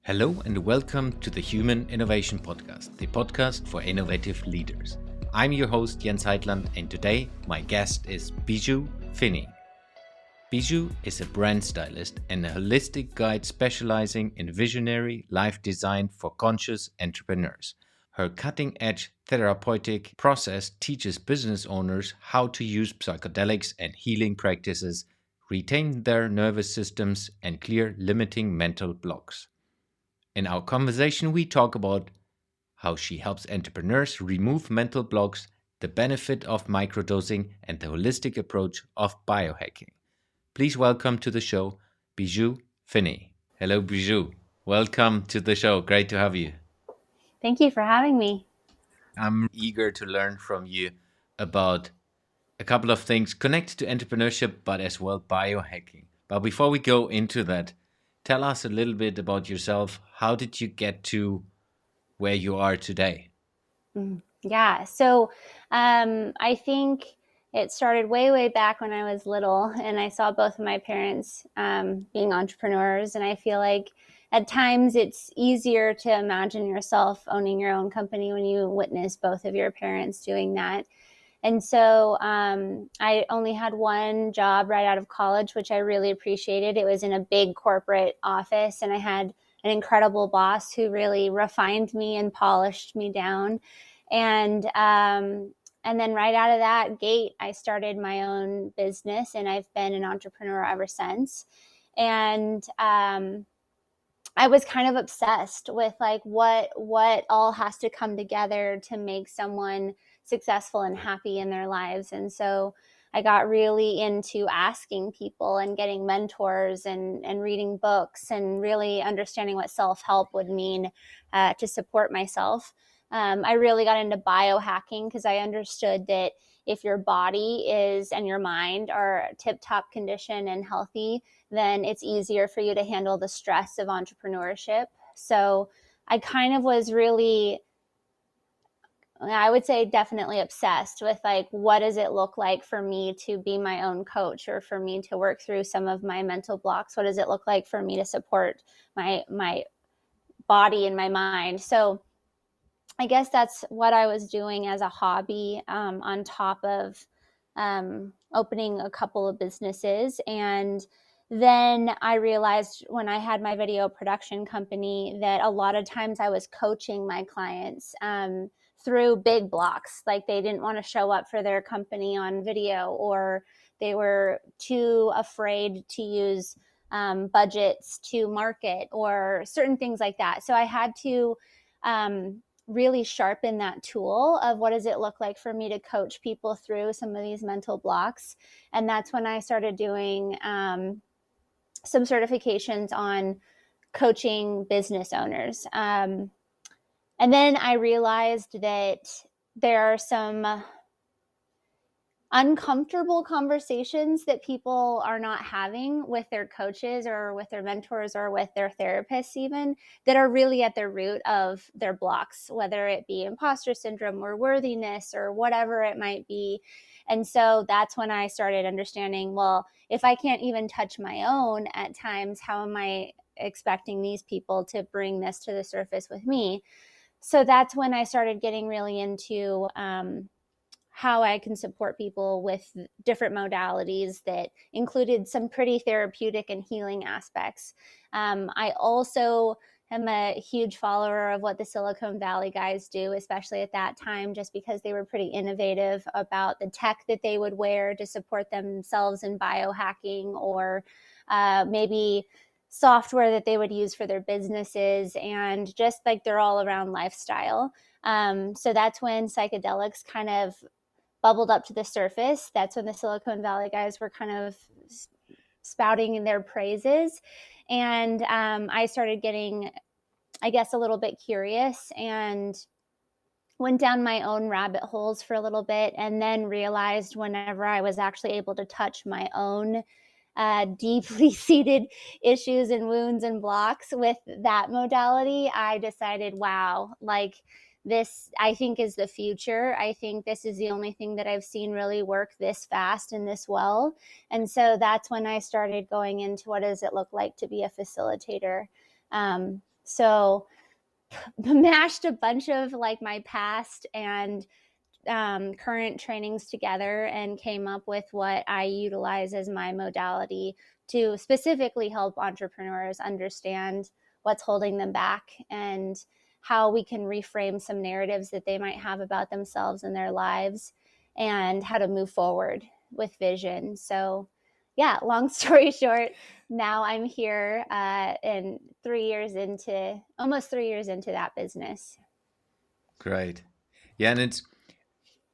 Hello and welcome to the Human Innovation Podcast, the podcast for innovative leaders. I'm your host Jens Heitland, and today my guest is Bijou Finney. Bijou is a brand stylist and a holistic guide specializing in visionary life design for conscious entrepreneurs. Her cutting-edge therapeutic process teaches business owners how to use psychedelics and healing practices, retain their nervous systems, and clear limiting mental blocks. In our conversation, we talk about how she helps entrepreneurs remove mental blocks, the benefit of microdosing, and the holistic approach of biohacking. Please welcome to the show, Bijou Finney. Hello, Bijou. Welcome to the show. Great to have you. Thank you for having me. I'm eager to learn from you about a couple of things connected to entrepreneurship, but as well biohacking. But before we go into that, tell us a little bit about yourself. How did you get to where you are today? Yeah, so I think it started way back when I was little, and I saw both of my parents being entrepreneurs, and I feel like at times it's easier to imagine yourself owning your own company when you witness both of your parents doing that. And so I only had one job right out of college, which I really appreciated. It was in a big corporate office, and I had an incredible boss who really refined me and polished me down. And then right out of that gate, I started my own business, and I've been an entrepreneur ever since. And I was kind of obsessed with like what all has to come together to make someone successful and happy in their lives. And so I got really into asking people and getting mentors and reading books and really understanding what self-help would mean to support myself. I really got into biohacking because I understood that if your body is and your mind are tip-top condition and healthy, then it's easier for you to handle the stress of entrepreneurship. So I kind of was really, I would say definitely obsessed with like, what does it look like for me to be my own coach or for me to work through some of my mental blocks? What does it look like for me to support my body and my mind? So I guess that's what I was doing as a hobby on top of opening a couple of businesses. And then I realized when I had my video production company that a lot of times I was coaching my clients through big blocks. Like they didn't want to show up for their company on video, or they were too afraid to use budgets to market or certain things like that. So I had to really sharpen that tool of what does it look like for me to coach people through some of these mental blocks. And that's when I started doing some certifications on coaching business owners. And then I realized that there are some uncomfortable conversations that people are not having with their coaches or with their mentors or with their therapists even, that are really at the root of their blocks, whether it be imposter syndrome or worthiness or whatever it might be. And so that's when I started understanding, well, if I can't even touch my own at times, how am I expecting these people to bring this to the surface with me? So that's when I started getting really into how I can support people with different modalities that included some pretty therapeutic and healing aspects. I also am a huge follower of what the Silicon Valley guys do, especially at that time, just because they were pretty innovative about the tech that they would wear to support themselves in biohacking, or maybe software that they would use for their businesses, and just like their all around lifestyle. So that's when psychedelics kind of bubbled up to the surface. That's when the Silicon Valley guys were kind of spouting in their praises. And I started getting, I guess, a little bit curious and went down my own rabbit holes for a little bit, and then realized whenever I was actually able to touch my own deeply seated issues and wounds and blocks with that modality, I decided, wow, like this, I think, is the future. I think this is the only thing that I've seen really work this fast and this well. And so that's when I started going into what does it look like to be a facilitator. So mashed a bunch of like my past and current trainings together and came up with what I utilize as my modality to specifically help entrepreneurs understand what's holding them back and how we can reframe some narratives that they might have about themselves and their lives and how to move forward with vision. So, yeah, long story short, now I'm here and almost 3 years into that business. Great. Yeah, and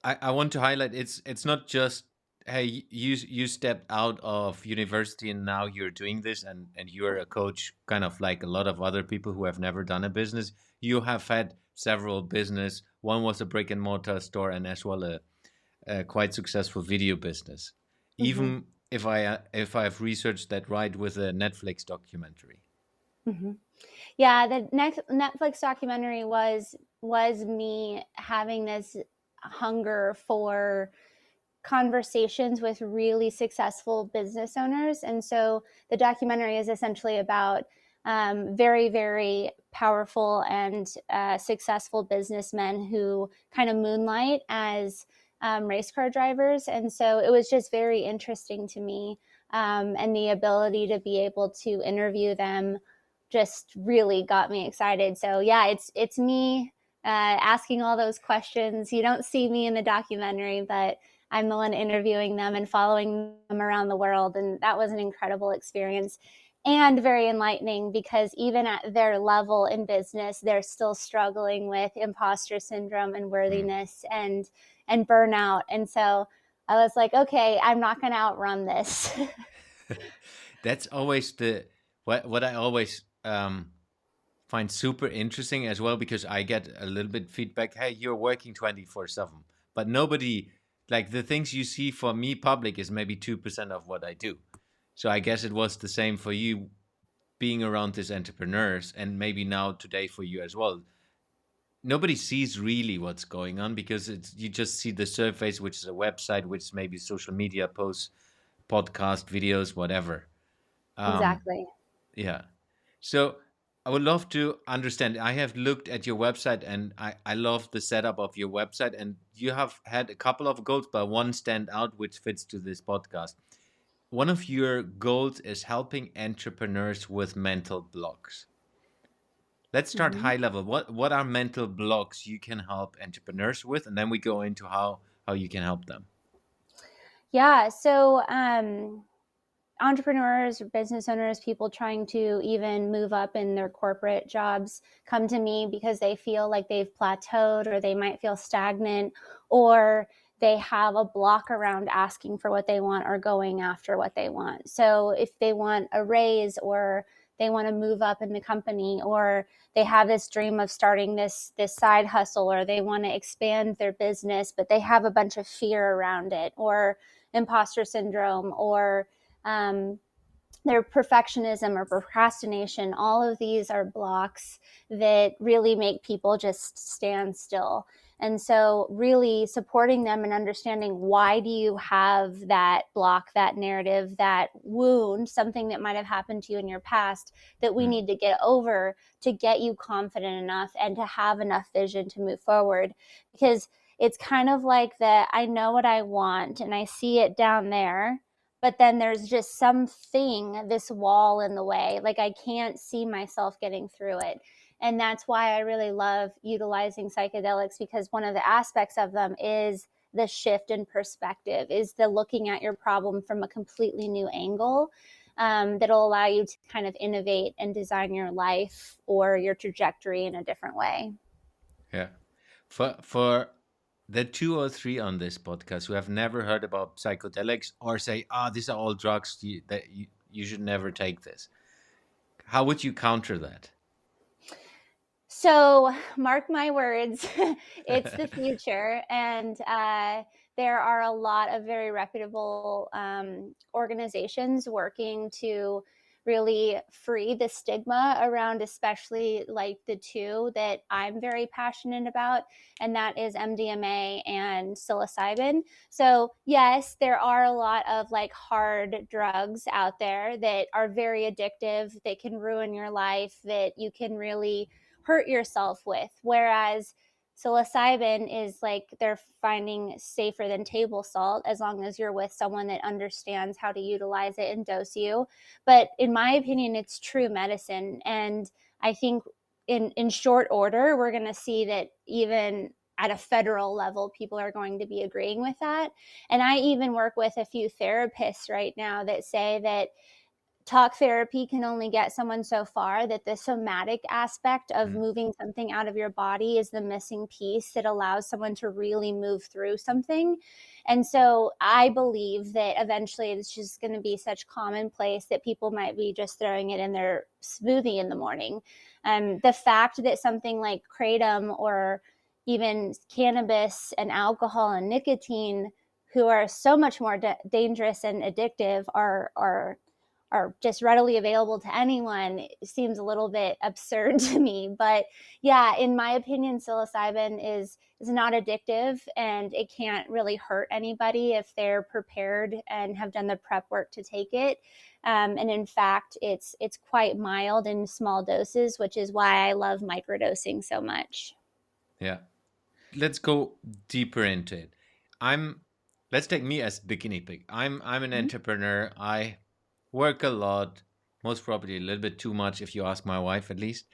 I want to highlight it's not just hey you stepped out of university and now you're doing this and you're a coach kind of like a lot of other people who have never done a business. You have had several business. One was a brick and mortar store and as well a quite successful video business. Mm-hmm. Even if I have researched that right with a Netflix documentary. Mm-hmm. Yeah, the next Netflix documentary was me having this hunger for conversations with really successful business owners. And so the documentary is essentially about very, very powerful and successful businessmen who kind of moonlight as race car drivers. And so it was just very interesting to me. And the ability to be able to interview them just really got me excited. So yeah, it's me asking all those questions. You don't see me in the documentary, but I'm the one interviewing them and following them around the world. And that was an incredible experience and very enlightening because even at their level in business, they're still struggling with imposter syndrome and Mm. worthiness and burnout. And so I was like, okay, I'm not going to outrun this. That's always the what I always find super interesting as well because I get a little bit feedback. Hey, you're working 24/7, but nobody like the things you see for me public is maybe 2% of what I do. So I guess it was the same for you being around these entrepreneurs and maybe now today for you as well. Nobody sees really what's going on because it's you just see the surface, which is a website, which is maybe social media posts, podcast videos, whatever. Um, Exactly. yeah. So I would love to understand. I have looked at your website and I love the setup of your website. And you have had a couple of goals, but one stand out which fits to this podcast. One of your goals is helping entrepreneurs with mental blocks. Let's start Mm-hmm. high level. What are mental blocks you can help entrepreneurs with? And then we go into how you can help them. Yeah. So, entrepreneurs, business owners, people trying to even move up in their corporate jobs come to me because they feel like they've plateaued or they might feel stagnant or they have a block around asking for what they want or going after what they want. So if they want a raise or they want to move up in the company or they have this dream of starting this side hustle or they want to expand their business but they have a bunch of fear around it or imposter syndrome or um, their perfectionism or procrastination, all of these are blocks that really make people just stand still. And so really supporting them and understanding why do you have that block, that narrative, that wound, something that might have happened to you in your past that we Mm. need to get over to get you confident enough and to have enough vision to move forward. Because it's kind of like that I know what I want and I see it down there, but then there's just something, this wall in the way, like I can't see myself getting through it. And that's why I really love utilizing psychedelics, because one of the aspects of them is the shift in perspective, is the looking at your problem from a completely new angle, that'll allow you to kind of innovate and design your life or your trajectory in a different way. Yeah. For the two or three on this podcast who have never heard about psychedelics or say, these are all drugs that you should never take this. How would you counter that? So, mark my words, it's the future. And there are a lot of very reputable organizations working to really free the stigma around, especially like the two that I'm very passionate about, and that is MDMA and psilocybin. So yes, there are a lot of like hard drugs out there that are very addictive, that can ruin your life, that you can really hurt yourself with. Whereas psilocybin is like they're finding safer than table salt, as long as you're with someone that understands how to utilize it and dose you. But in my opinion, it's true medicine. And I think in short order, we're going to see that even at a federal level, people are going to be agreeing with that. And I even work with a few therapists right now that say that talk therapy can only get someone so far, that the somatic aspect of moving something out of your body is the missing piece that allows someone to really move through something. And so I believe that eventually it's just going to be such commonplace that people might be just throwing it in their smoothie in the morning. The fact that something like kratom or even cannabis and alcohol and nicotine, who are so much more dangerous and addictive, are just readily available to anyone, seems a little bit absurd to me. But yeah, in my opinion, psilocybin is not addictive, and it can't really hurt anybody if they're prepared and have done the prep work to take it. And in fact, it's quite mild in small doses, which is why I love microdosing so much. Yeah. Let's go deeper into it. I'm let's take me as the guinea pig. I'm an Mm-hmm. entrepreneur. I work a lot, most probably a little bit too much if you ask my wife at least.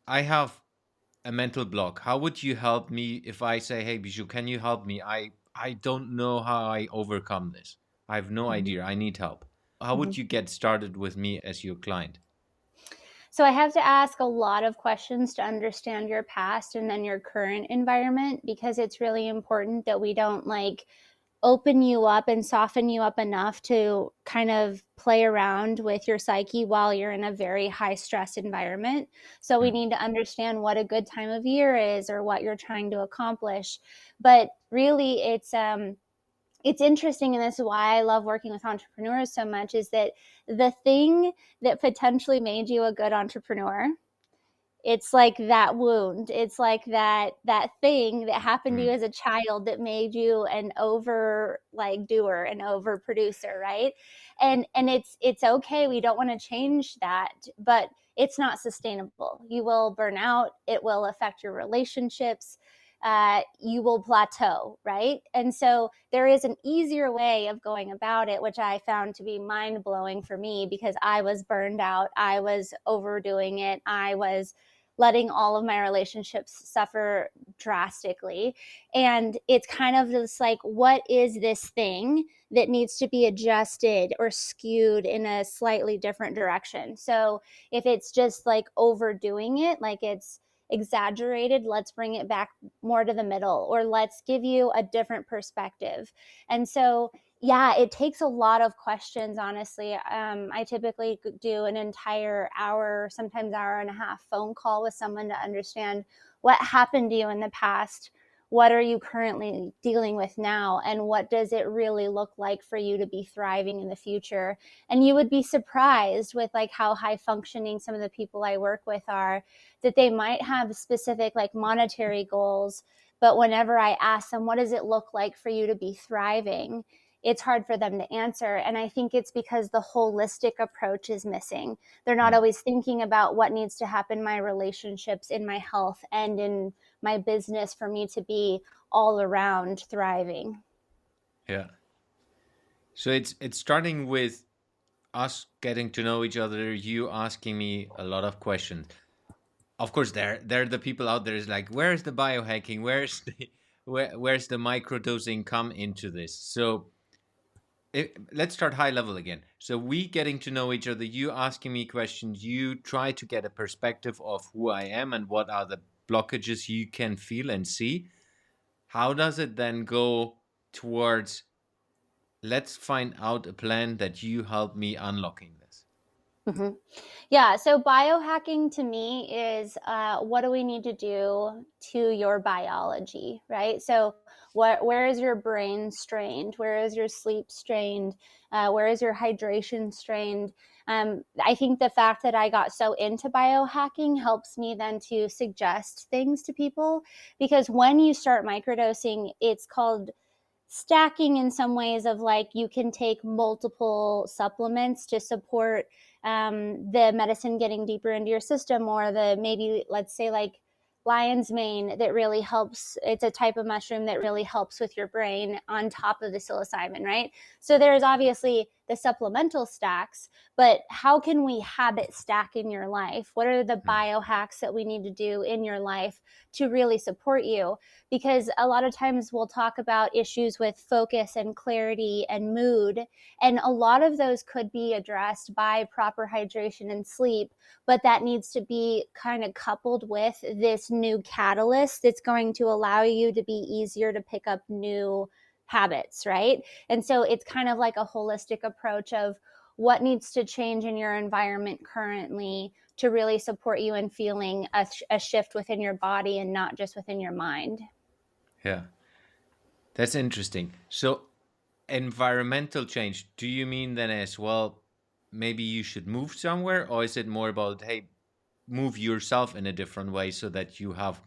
I have a mental block. How would you help me if I say, "Hey Bijou, can you help me? I don't know how I overcome this. I have no idea. I need help." How Mm-hmm. would you get started with me as your client? So I have to ask a lot of questions to understand your past and then your current environment, because it's really important that we don't like open you up and soften you up enough to kind of play around with your psyche while you're in a very high stress environment. So we Mm, need to understand what a good time of year is or what you're trying to accomplish. But really, it's interesting, and this is why I love working with entrepreneurs so much, is that the thing that potentially made you a good entrepreneur, it's like that wound, it's like that thing that happened to you mm, as a child that made you an over like doer, an over producer, right? And it's okay, we don't want to change that, but it's not sustainable. You will burn out, it will affect your relationships, you will plateau, right? And so there is an easier way of going about it, which I found to be mind blowing for me, because I was burned out, I was overdoing it, I was letting all of my relationships suffer drastically. And it's kind of just like, what is this thing that needs to be adjusted or skewed in a slightly different direction? So if it's just like overdoing it, like it's exaggerated, let's bring it back more to the middle, or let's give you a different perspective. And so yeah, it takes a lot of questions, honestly. I typically do an entire hour, sometimes hour and a half phone call with someone to understand what happened to you in the past, what are you currently dealing with now, and what does it really look like for you to be thriving in the future. And you would be surprised with like how high functioning some of the people I work with are, that they might have specific like monetary goals, but whenever I ask them, what does it look like for you to be thriving, it's hard for them to answer. And I think it's because the holistic approach is missing. They're not mm. always thinking about what needs to happen in my relationships, in my health, and in my business for me to be all around thriving. Yeah. So it's starting with us getting to know each other, you asking me a lot of questions. Of course, there are the people out there is like, where's the biohacking? Where's the microdosing come into this? So let's start high level again. So we getting to know each other, you asking me questions, you try to get a perspective of who I am and what are the blockages you can feel and see. How does it then go towards, let's find out a plan that you help me unlocking this? Mm-hmm. Yeah. So biohacking to me is what do we need to do to your biology, right? So where is your brain strained? Where is your sleep strained? Where is your hydration strained? I think the fact that I got so into biohacking helps me then to suggest things to people, because when you start microdosing, it's called stacking in some ways, of like you can take multiple supplements to support the medicine getting deeper into your system, or the maybe let's say like lion's mane that really helps. It's a type of mushroom that really helps with your brain on top of the psilocybin, right? So there's obviously the supplemental stacks, but how can we habit stack in your life? What are the biohacks that we need to do in your life to really support you? Because a lot of times we'll talk about issues with focus and clarity and mood, and a lot of those could be addressed by proper hydration and sleep, but that needs to be kind of coupled with this new catalyst that's going to allow you to be easier to pick up new habits, right? And so it's kind of like a holistic approach of what needs to change in your environment currently to really support you in feeling a shift within your body and not just within your mind. Yeah, that's interesting. So, environmental change, do you mean then as well, maybe you should move somewhere, or is it more about, hey, move yourself in a different way so that you have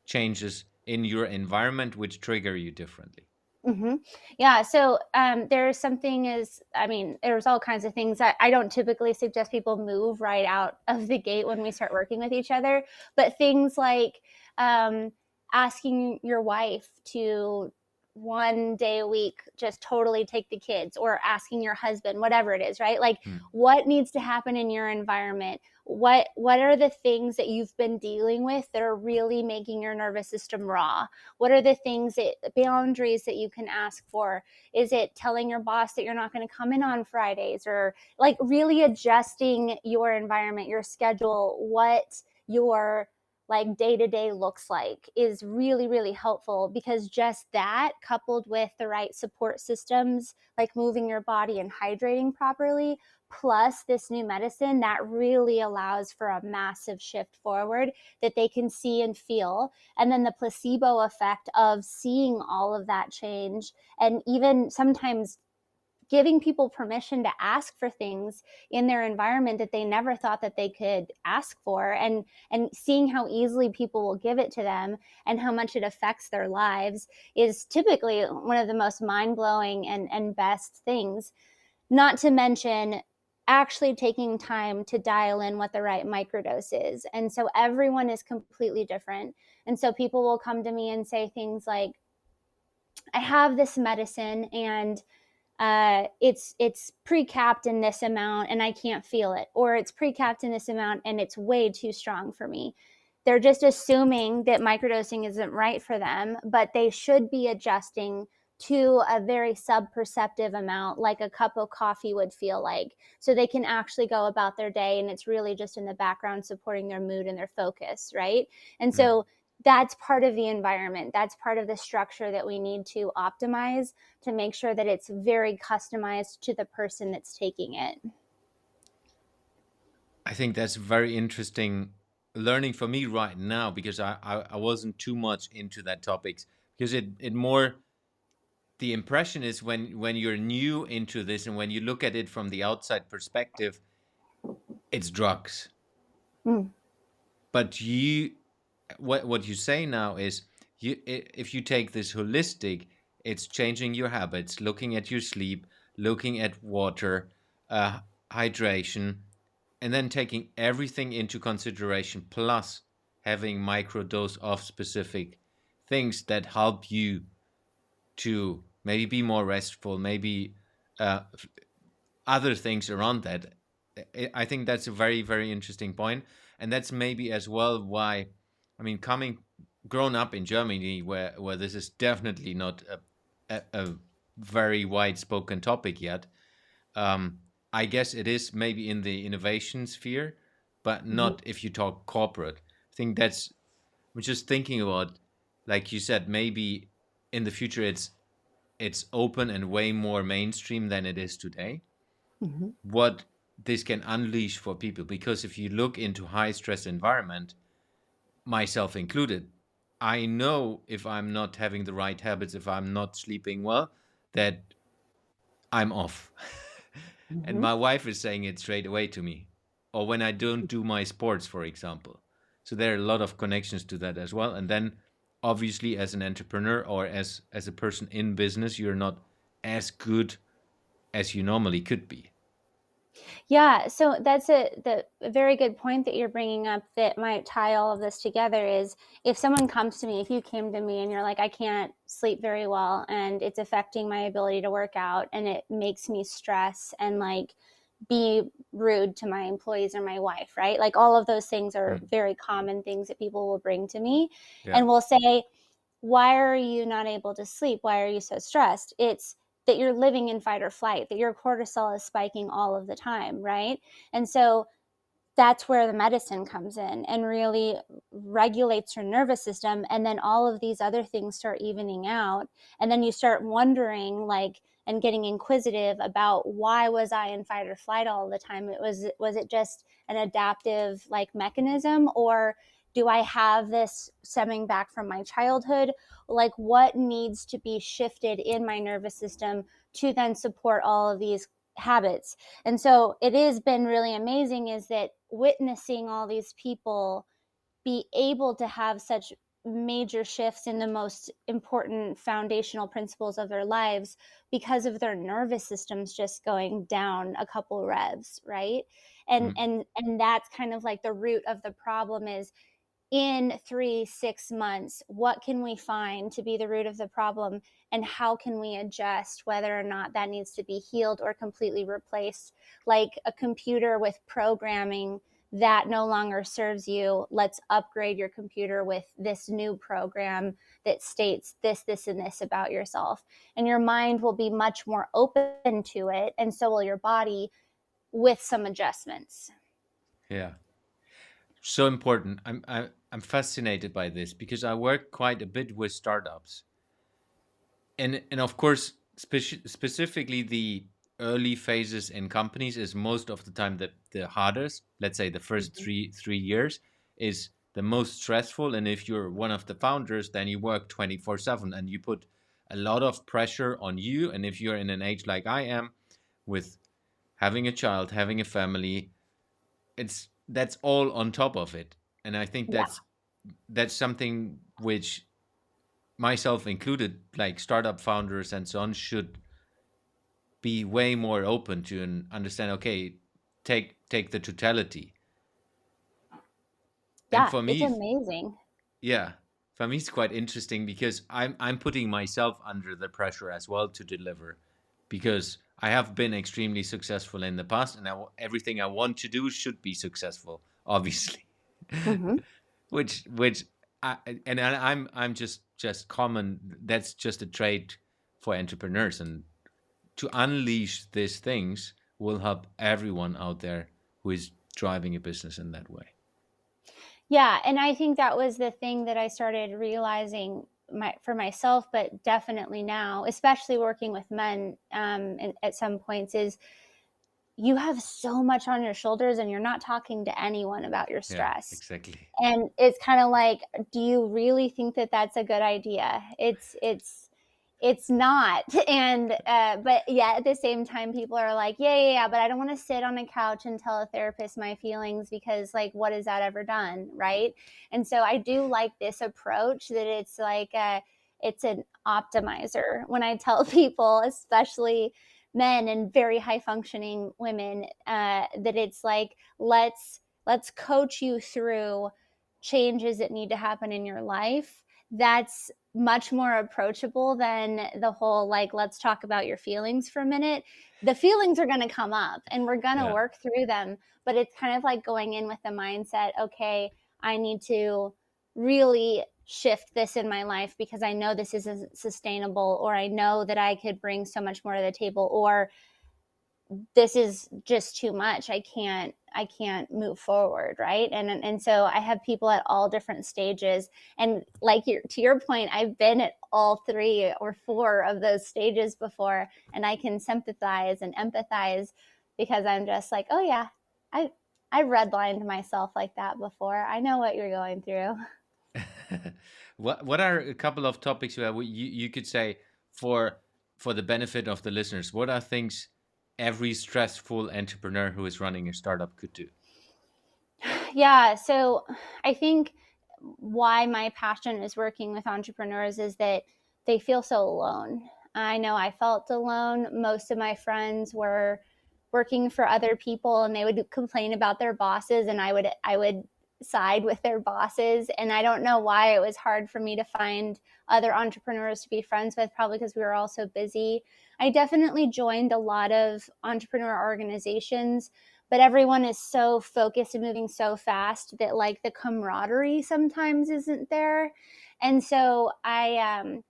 changes in your environment which trigger you differently? Mm-hmm. Yeah. So there's something is, I mean, there's all kinds of things that I don't typically suggest people move right out of the gate when we start working with each other, but things like um, asking your wife to one day a week just totally take the kids, or asking your husband, whatever it is, right? Like what needs to happen in your environment? What are the things that you've been dealing with that are really making your nervous system raw? What are the things that boundaries that you can ask for? Is it telling your boss that you're not going to come in on Fridays, or like really adjusting your environment, your schedule, what your like day to day looks like is really, really helpful, because just that coupled with the right support systems, like moving your body and hydrating properly, plus this new medicine, that really allows for a massive shift forward that they can see and feel. And then the placebo effect of seeing all of that change, and even sometimes giving people permission to ask for things in their environment that they never thought that they could ask for, and seeing how easily people will give it to them and how much it affects their lives is typically one of the most mind-blowing and best things. Not to mention actually taking time to dial in what the right microdose is. And so everyone is completely different. And so people will come to me and say things like, I have this medicine and it's pre-capped in this amount and I can't feel it, or it's pre-capped in this amount and it's way too strong for me. They're just assuming that microdosing isn't right for them, but they should be adjusting to a very sub-perceptive amount, like a cup of coffee would feel like, so they can actually go about their day and it's really just in the background supporting their mood and their focus, right? And so that's part of the environment. That's part of the structure that we need to optimize to make sure that it's very customized to the person that's taking it. I think that's very interesting learning for me right now, because I wasn't too much into that topics, because it more, the impression is when you're new into this and when you look at it from the outside perspective, it's drugs. Mm. But what you say now is, if you take this holistic, it's changing your habits, looking at your sleep, looking at water, hydration, and then taking everything into consideration, plus having microdose of specific things that help you to maybe be more restful, maybe uh, other things around that. I think that's a very, very interesting point. And that's maybe as well why, I mean, grown up in Germany, where this is definitely not a very wide spoken topic yet. I guess it is maybe in the innovation sphere, but Mm-hmm. not if you talk corporate. I think that's, I'm just thinking about, like you said, maybe in the future it's open and way more mainstream than it is today. Mm-hmm. What this can unleash for people, because if you look into high stress environment, myself included, I know if I'm not having the right habits, if I'm not sleeping well, that I'm off. And my wife is saying it straight away to me. Or when I don't do my sports, for example. So there are a lot of connections to that as well. And then obviously as an entrepreneur or as a person in business, you're not as good as you normally could be. Yeah, so that's a very good point that you're bringing up that might tie all of this together is if someone comes to me, if you came to me and you're like, I can't sleep very well and it's affecting my ability to work out and it makes me stress and like be rude to my employees or my wife, right? Like all of those things are very common things that people will bring to me Yeah. and will say, why are you not able to sleep? Why are you so stressed? It's that you're living in fight or flight, that your cortisol is spiking all of the time, right? And so that's where the medicine comes in and really regulates your nervous system. And then all of these other things start evening out. And then you start wondering, like, and getting inquisitive about why was I in fight or flight all the time? Was it just an adaptive like mechanism, or do I have this stemming back from my childhood? Like, what needs to be shifted in my nervous system to then support all of these habits? And so it has been really amazing is that witnessing all these people be able to have such major shifts in the most important foundational principles of their lives because of their nervous systems just going down a couple revs, right? And that's kind of like the root of the problem is in 3-6 months, what can we find to be the root of the problem, and how can we adjust whether or not that needs to be healed or completely replaced? Like a computer with programming that no longer serves you, let's upgrade your computer with this new program that states this, this, and this about yourself. And your mind will be much more open to it, and so will your body with some adjustments. Yeah. So important. I'm fascinated by this because I work quite a bit with startups, and of course, specifically the early phases in companies is most of the time the hardest. Let's say the first three years is the most stressful, and if you're one of the founders, then you work 24/7, and you put a lot of pressure on you. And if you're in an age like I am, with having a child, having a family, that's all on top of it. And I think Yeah. that's something which myself included, like startup founders and so on, should be way more open to and understand. Okay, take the totality. And Yeah, for it's me, amazing. yeah, for me it's quite interesting because I'm putting myself under the pressure as well to deliver, because I have been extremely successful in the past, and everything I want to do should be successful, obviously. Hmm. which I'm just common. That's just a trait for entrepreneurs, and to unleash these things will help everyone out there who is driving a business in that way. Yeah, and I think that was the thing that I started realizing for myself, but definitely now, especially working with men at some points, is you have so much on your shoulders and you're not talking to anyone about your Yeah, stress. exactly. And it's kind of like, do you really think that that's a good idea? It's not. And but yeah, at the same time, people are like, yeah, but I don't want to sit on a couch and tell a therapist my feelings, because like, what has that ever done, right? And so I do like this approach that it's like it's an optimizer. When I tell people, especially men and very high functioning women, that it's like, let's coach you through changes that need to happen in your life. That's much more approachable than the whole like, let's talk about your feelings for a minute. The feelings are going to come up and we're going to Yeah, work through them, but it's kind of like going in with the mindset, okay, I need to really shift this in my life because I know this isn't sustainable, or I know that I could bring so much more to the table, or this is just too much. I can't move forward, right? And so I have people at all different stages, and like to your point, I've been at all 3 or 4 of those stages before, and I can sympathize and empathize because I'm just like, oh yeah, I I redlined myself like that before. I know what you're going through. what are a couple of topics where you could say, for the benefit of the listeners, what are things every stressful entrepreneur who is running a startup could do? Yeah. So I think why my passion is working with entrepreneurs is that they feel so alone. I know I felt alone. Most of my friends were working for other people and they would complain about their bosses, and I would side with their bosses. And I don't know why it was hard for me to find other entrepreneurs to be friends with, probably because we were all so busy. I definitely joined a lot of entrepreneur organizations, but everyone is so focused and moving so fast that like the camaraderie sometimes isn't there. And so I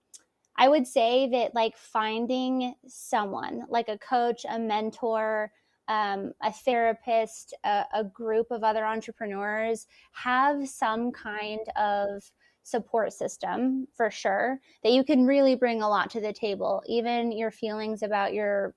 would say that like finding someone like a coach, a mentor, a therapist, a group of other entrepreneurs, have some kind of support system for sure that you can really bring a lot to the table. Even your feelings about your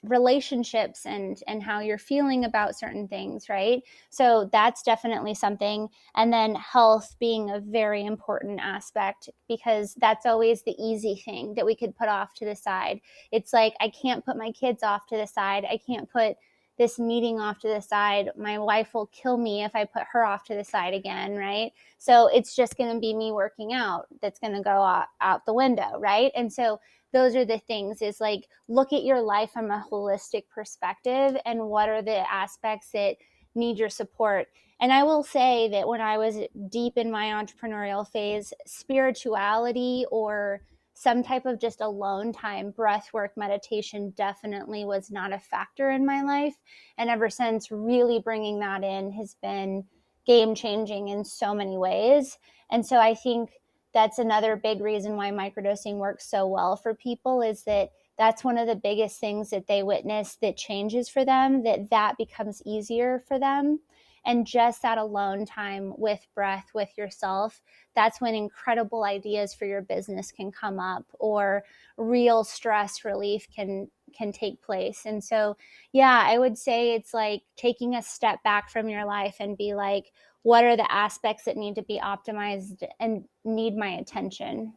relationships and how you're feeling about certain things, right? So that's definitely something. And then health being a very important aspect, because that's always the easy thing that we could put off to the side. It's like, I can't put my kids off to the side. I can't put this meeting off to the side. My wife will kill me if I put her off to the side again, right? So it's just going to be me working out that's going to go out the window, right? And so those are the things, is like, look at your life from a holistic perspective and what are the aspects that need your support. And I will say that when I was deep in my entrepreneurial phase, spirituality or some type of just alone time, breath work, meditation definitely was not a factor in my life. And ever since, really bringing that in has been game changing in so many ways. And so I think that's another big reason why microdosing works so well for people, is that that's one of the biggest things that they witness that changes for them, that becomes easier for them. And just that alone time with breath, with yourself, that's when incredible ideas for your business can come up, or real stress relief can take place. And so, yeah, I would say it's like taking a step back from your life and be like, what are the aspects that need to be optimized and need my attention?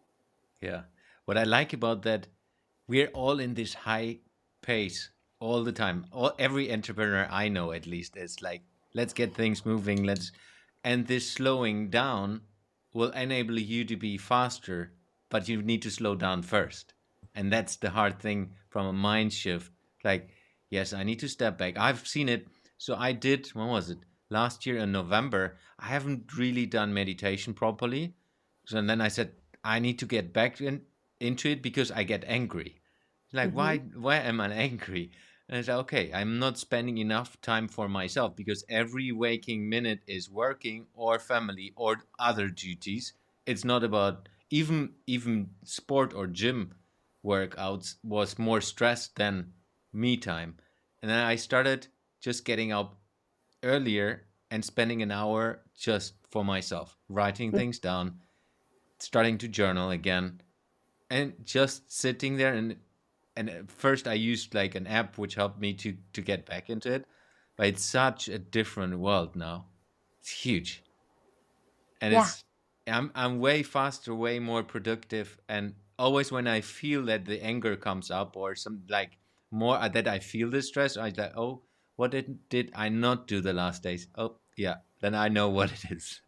Yeah. What I like about that, we're all in this high pace all the time. Every entrepreneur I know, at least, is like, let's get things moving. And this slowing down will enable you to be faster, but you need to slow down first. And that's the hard thing from a mind shift. Like, yes, I need to step back. I've seen it. So I did, when was it? Last year in November, I haven't really done meditation properly. So and then I said, I need to get back into it because I get angry. Like, Mm-hmm. why am I angry? And I said, okay, I'm not spending enough time for myself because every waking minute is working or family or other duties. It's not about even sport or gym workouts was more stress than me time. And then I started just getting up earlier and spending an hour just for myself, writing things down, starting to journal again, and just sitting there. And at first I used like an app which helped me to get back into it, but it's such a different world now. It's huge. And Yeah. it's I'm way faster, way more productive, and always when I feel that the anger comes up or some like more that I feel the stress, I like, oh, what did I not do the last days? Oh yeah, then I know what it is.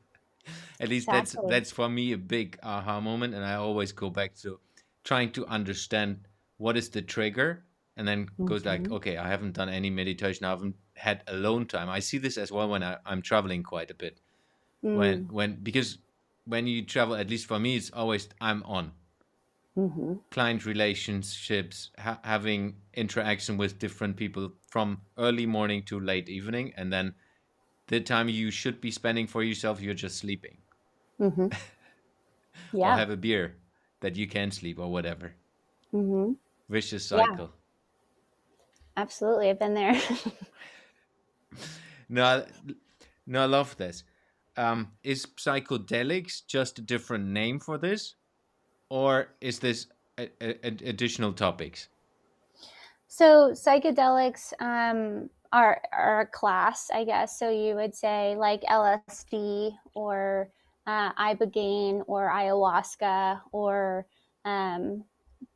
At least Exactly. that's for me a big aha moment, and I always go back to trying to understand what is the trigger, and then goes like, Mm-hmm. okay, I haven't done any meditation, I haven't had alone time. I see this as well when I'm traveling quite a bit. Mm. When because when you travel, at least for me, it's always I'm on Mm-hmm. client relationships, having interaction with different people from early morning to late evening, and then the time you should be spending for yourself, you're just sleeping Mm-hmm. or Yeah. have a beer that you can sleep or whatever. Mm-hmm. Vicious Yeah, cycle. absolutely. I've been there. No, no, I love this. Is psychedelics just a different name for this, or is this additional topics? So psychedelics are a class, I guess. So you would say like LSD or ibogaine or ayahuasca or um,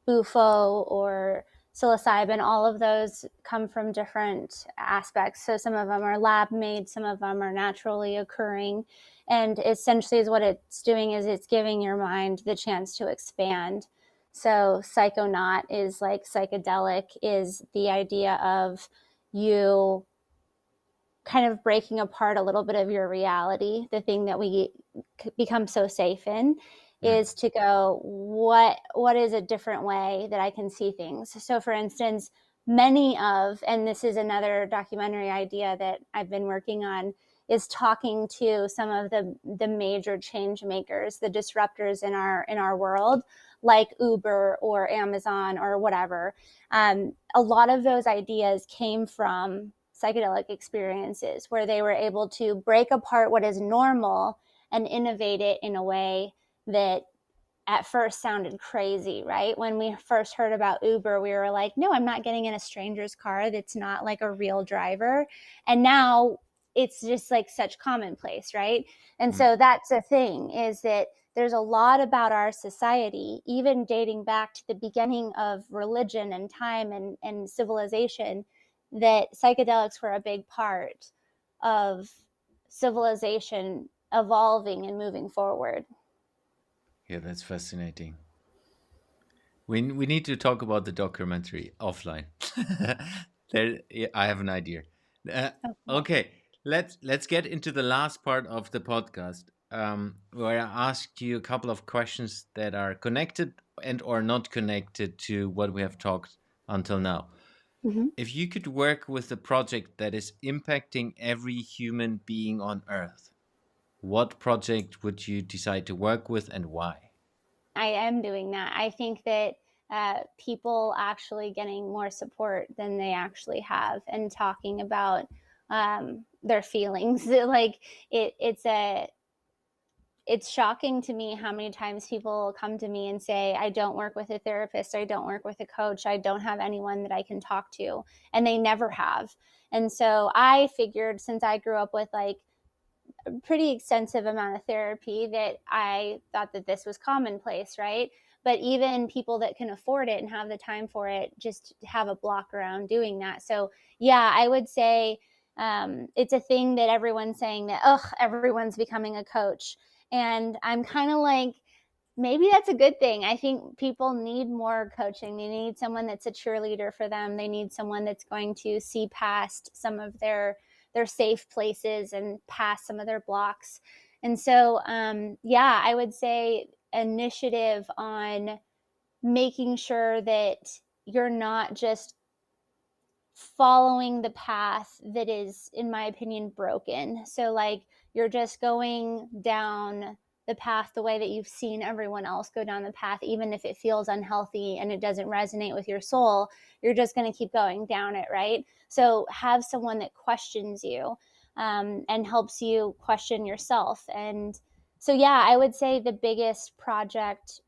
bufo or psilocybin, all of those come from different aspects. So some of them are lab made, some of them are naturally occurring. And essentially is what it's doing is it's giving your mind the chance to expand. So psychonaut is like psychedelic, is the idea of you kind of breaking apart a little bit of your reality. The thing that we become so safe in is to go, what is a different way that I can see things? So for instance, many of, and this is another documentary idea that I've been working on, is talking to some of the major change makers, the disruptors in our world, like Uber or Amazon or whatever. A lot of those ideas came from psychedelic experiences where they were able to break apart what is normal and innovate it in a way that at first sounded crazy, right? When we first heard about Uber, we were like, no, I'm not getting in a stranger's car that's not like a real driver. And now it's just like such commonplace, right? And so that's the thing, is that there's a lot about our society, even dating back to the beginning of religion and time and civilization, that psychedelics were a big part of civilization evolving and moving forward. Yeah, that's fascinating. We need to talk about the documentary offline. There, yeah, I have an idea. Uh, okay, let's get into the last part of the podcast, where I asked you a couple of questions that are connected and or not connected to what we have talked until now. Mm-hmm. If you could work with a project that is impacting every human being on Earth, what project would you decide to work with and why? I am doing that. I think that people actually getting more support than they actually have, and talking about their feelings. Like it's shocking to me how many times people come to me and say, I don't work with a therapist, I don't work with a coach, I don't have anyone that I can talk to, and they never have. And so I figured, since I grew up with like pretty extensive amount of therapy, that I thought that this was commonplace, right? But even people that can afford it and have the time for it just have a block around doing that. So yeah, I would say it's a thing that everyone's saying that, oh, everyone's becoming a coach. And I'm kind of like, maybe that's a good thing. I think people need more coaching. They need someone that's a cheerleader for them. They need someone that's going to see past some of their safe places and past some of their blocks. And so, yeah, I would say initiative on making sure that you're not just following the path that is, in my opinion, broken. So like you're just going down the path the way that you've seen everyone else go down the path, even if it feels unhealthy and it doesn't resonate with your soul, you're just going to keep going down it, right? So have someone that questions you, and helps you question yourself. And so, yeah, I would say the biggest project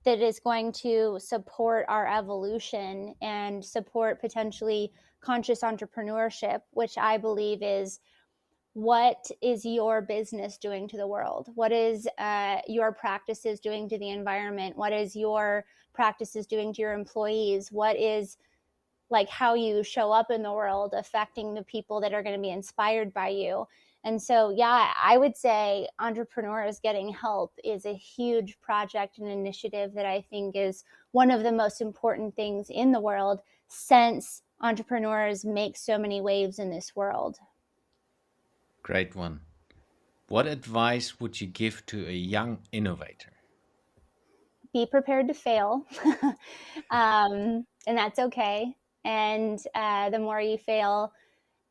that is going to support our evolution and support potentially conscious entrepreneurship, which I believe is, what is your business doing to the world? What is your practices doing to the environment? What is your practices doing to your employees? What is like how you show up in the world affecting the people that are going to be inspired by you? And so, yeah, I would say entrepreneurs getting help is a huge project and initiative that I think is one of the most important things in the world, since entrepreneurs make so many waves in this world. Great one. What advice would you give to a young innovator? Be prepared to fail, and that's okay. And the more you fail,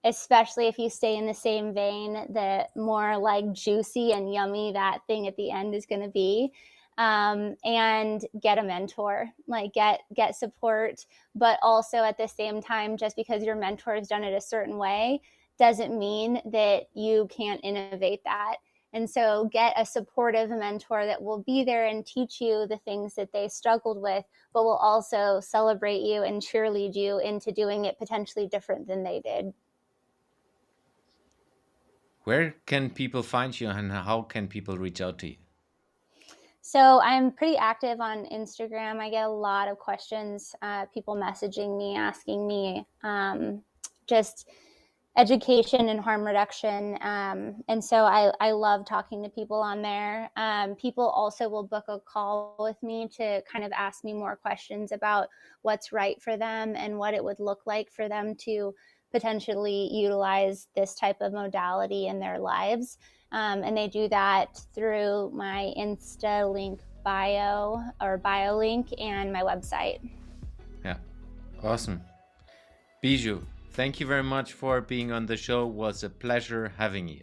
especially if you stay in the same vein, the more like juicy and yummy that thing at the end is going to be. And get a mentor, like get support, but also at the same time, just because your mentor has done it a certain way doesn't mean that you can't innovate that. And so get a supportive mentor that will be there and teach you the things that they struggled with, but will also celebrate you and cheerlead you into doing it potentially different than they did. Where can people find you and how can people reach out to you? So I'm pretty active on Instagram. I get a lot of questions, people messaging me, asking me just education and harm reduction. And so I love talking to people on there. People also will book a call with me to kind of ask me more questions about what's right for them and what it would look like for them to potentially utilize this type of modality in their lives. And they do that through my Insta link bio or bio link and my website. Yeah, awesome. Bijou, thank you very much for being on the show. It was a pleasure having you.